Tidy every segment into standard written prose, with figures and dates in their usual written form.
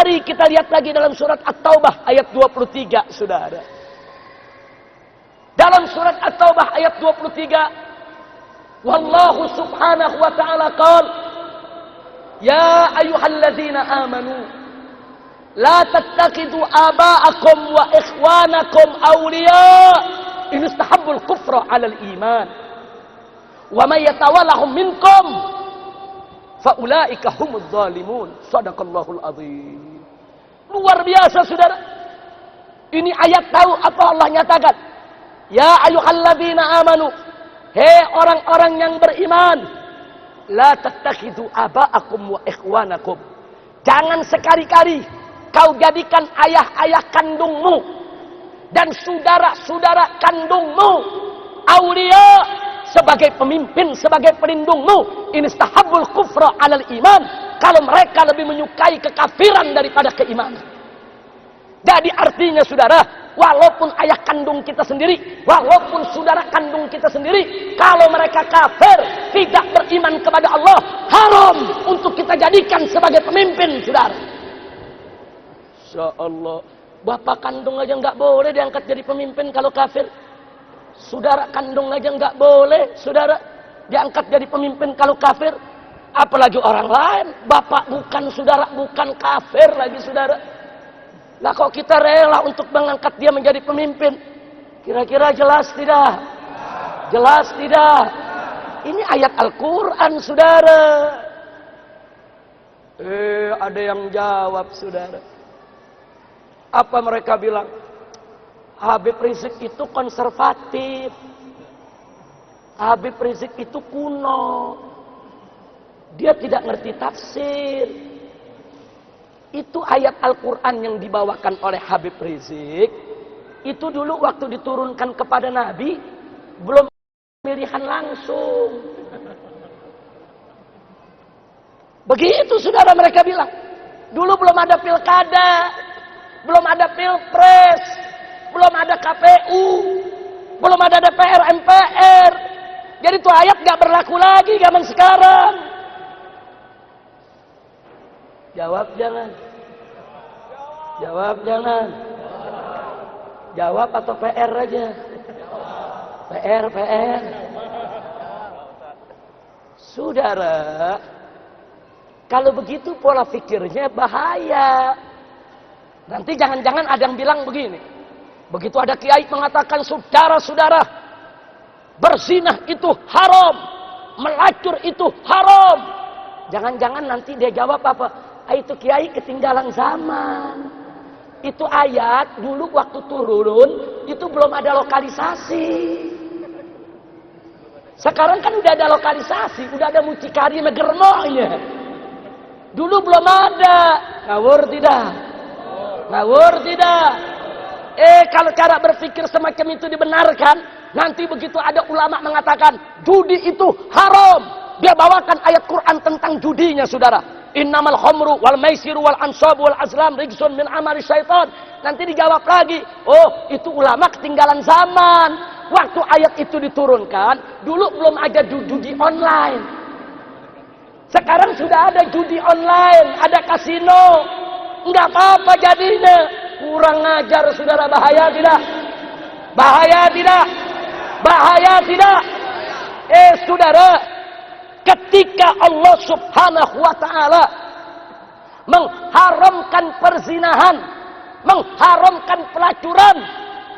Mari kita lihat lagi dalam surat At-Taubah ayat 23, saudara. Dalam surat At-Taubah ayat 23, wallahu subhanahu wa ta'ala qala, ya ayyuhalladzina amanu la tattakhidhu aba'akum wa ikhwanakum awliya in istahabbul kufra 'alal iman wa may yatawallahum minkum faulaika humudz zalimun. Shadaqallahul azim. Luar biasa, saudara. Ini ayat tahu apa Allah nyatakan? Ya ayyuhalladzina amanu, hei orang-orang yang beriman, la tattakhidhu aba'akum wa ikhwanakum. Jangan sekali-kali kau jadikan ayah-ayah kandungmu dan saudara-saudara kandungmu aulia sebagai pemimpin, sebagai pelindungmu. Inistahabbul kufra 'alal iman, kalau mereka lebih menyukai kekafiran daripada keimanan. Jadi artinya, saudara, walaupun ayah kandung kita sendiri, walaupun saudara kandung kita sendiri, kalau mereka kafir, tidak beriman kepada Allah, haram untuk kita jadikan sebagai pemimpin, saudara. Insya Allah, bapak kandung aja nggak boleh diangkat jadi pemimpin kalau kafir. Saudara kandung aja nggak boleh, saudara, diangkat jadi pemimpin kalau kafir. Apalagi orang lain, bapak bukan, saudara bukan, kafir lagi, saudara. Lah kok kita rela untuk mengangkat dia menjadi pemimpin? Kira-kira jelas tidak? Jelas tidak? Ini ayat Al-Quran, saudara. Ada yang jawab, saudara. Apa mereka bilang? Habib Rizik itu konservatif. Habib Rizik itu kuno. Dia tidak ngerti tafsir. Itu ayat Al-Quran yang dibawakan oleh Habib Rizik. Itu dulu waktu diturunkan kepada Nabi, belum pemilihan langsung. Begitu, saudara, mereka bilang. Dulu belum ada pilkada, belum ada pilpres, belum ada KPU, belum ada DPR, MPR. Jadi itu ayat gak berlaku lagi zaman sekarang. Jawab jangan. Jawab jangan. Jawab atau PR aja? PR. Saudara, kalau begitu pola pikirnya bahaya. Nanti jangan-jangan ada yang bilang begini. Begitu ada kiai mengatakan, saudara-saudara, berzinah itu haram, melacur itu haram. Jangan-jangan nanti dia jawab apa? Itu kiai ketinggalan zaman. Itu ayat dulu waktu turun, itu belum ada lokalisasi. Sekarang kan udah ada lokalisasi, udah ada mucikari megermonya. Dulu belum ada. Ngawur tidak? Ngawur tidak? Kalau cara berpikir semacam itu dibenarkan, nanti begitu ada ulama mengatakan judi itu haram, dia bawakan ayat Quran tentang judinya, saudara. Innamal khamru wal maisiru wal ansab wal azlam rijsun min amali syaitan. Nanti dijawab lagi, oh itu ulama ketinggalan zaman. Waktu ayat itu diturunkan, dulu belum ada judi online. Sekarang sudah ada judi online, ada kasino. Enggak apa-apa jadinya. Kurang ngajar, saudara. Bahaya tidak? Bahaya tidak? Bahaya tidak? Saudara, ketika Allah subhanahu wa ta'ala mengharamkan perzinahan, mengharamkan pelacuran,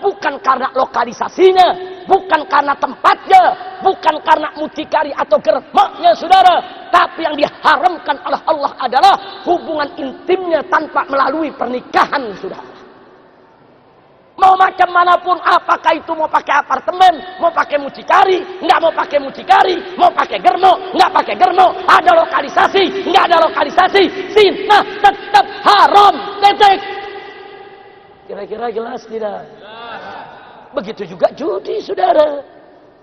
bukan karena lokalisasinya, bukan karena tempatnya, bukan karena mucikari atau germaknya, saudara, tapi yang diharamkan oleh Allah adalah hubungan intimnya tanpa melalui pernikahan, saudara. Mau macam manapun, apakah itu mau pakai apartemen, mau pakai mucikari, nggak mau pakai mucikari, mau pakai germo, nggak pakai germo, ada lokalisasi, nggak ada lokalisasi, zina tetap haram, titik. Kira-kira jelas tidak? Begitu juga judi, saudara.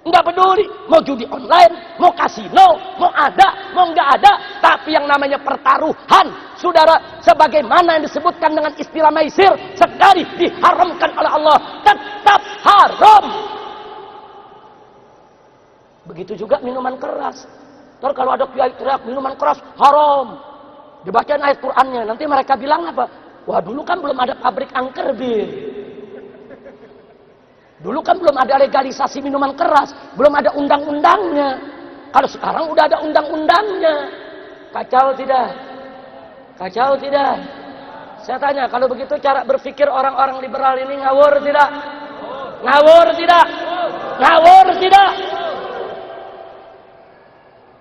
Nggak peduli, mau judi online, mau kasino, mau ada, mau nggak ada, tapi yang namanya pertaruhan, saudara, sebagaimana yang disebutkan dengan istilah maisir, sekali diharamkan oleh Allah, tetap haram. Begitu juga minuman keras. Ntar kalau ada kiai teriak minuman keras haram, Dibacain ayat Qur'annya. Nanti mereka bilang apa? Wah, dulu kan belum ada pabrik angker bir. Dulu kan belum ada legalisasi minuman keras, belum ada undang-undangnya. Kalau sekarang udah ada undang-undangnya. Kacau tidak? Kacau tidak? Saya tanya, kalau begitu cara berpikir orang-orang liberal ini ngawur tidak? Ngawur tidak? Ngawur tidak?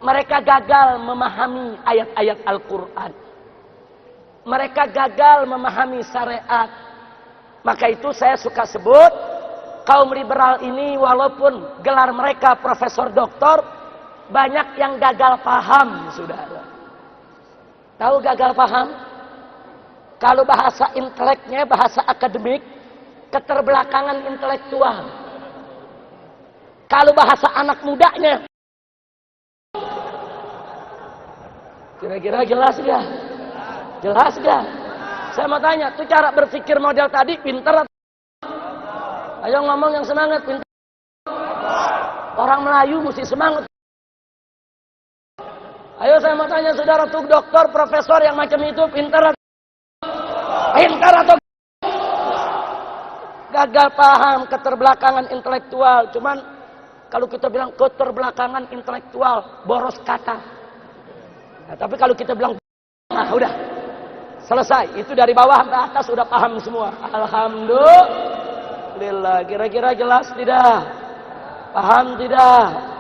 Mereka gagal memahami ayat-ayat Al-Quran. Mereka gagal memahami syariat. Maka itu saya suka sebut, kaum liberal ini walaupun gelar mereka profesor doktor, banyak yang gagal paham, saudara. Tahu gagal paham? Kalau bahasa inteleknya, bahasa akademik, keterbelakangan intelektual. Kalau bahasa anak mudanya, kira-kira jelas gak? Jelas gak? Saya mau tanya, tuh cara berpikir model tadi pinter atau? Ayo ngomong yang semangat, pinter. Orang Melayu mesti semangat. Ayo saya mau tanya saudara, tuh dokter, profesor yang macam itu pinter atau? Pinter atau? Gagal paham, keterbelakangan intelektual. Cuman kalau kita bilang keterbelakangan intelektual, boros kata. Nah, tapi kalau kita bilang, nah udah selesai. Itu dari bawah ke atas udah paham semua. Alhamdulillah. Kira-kira jelas tidak? Paham tidak?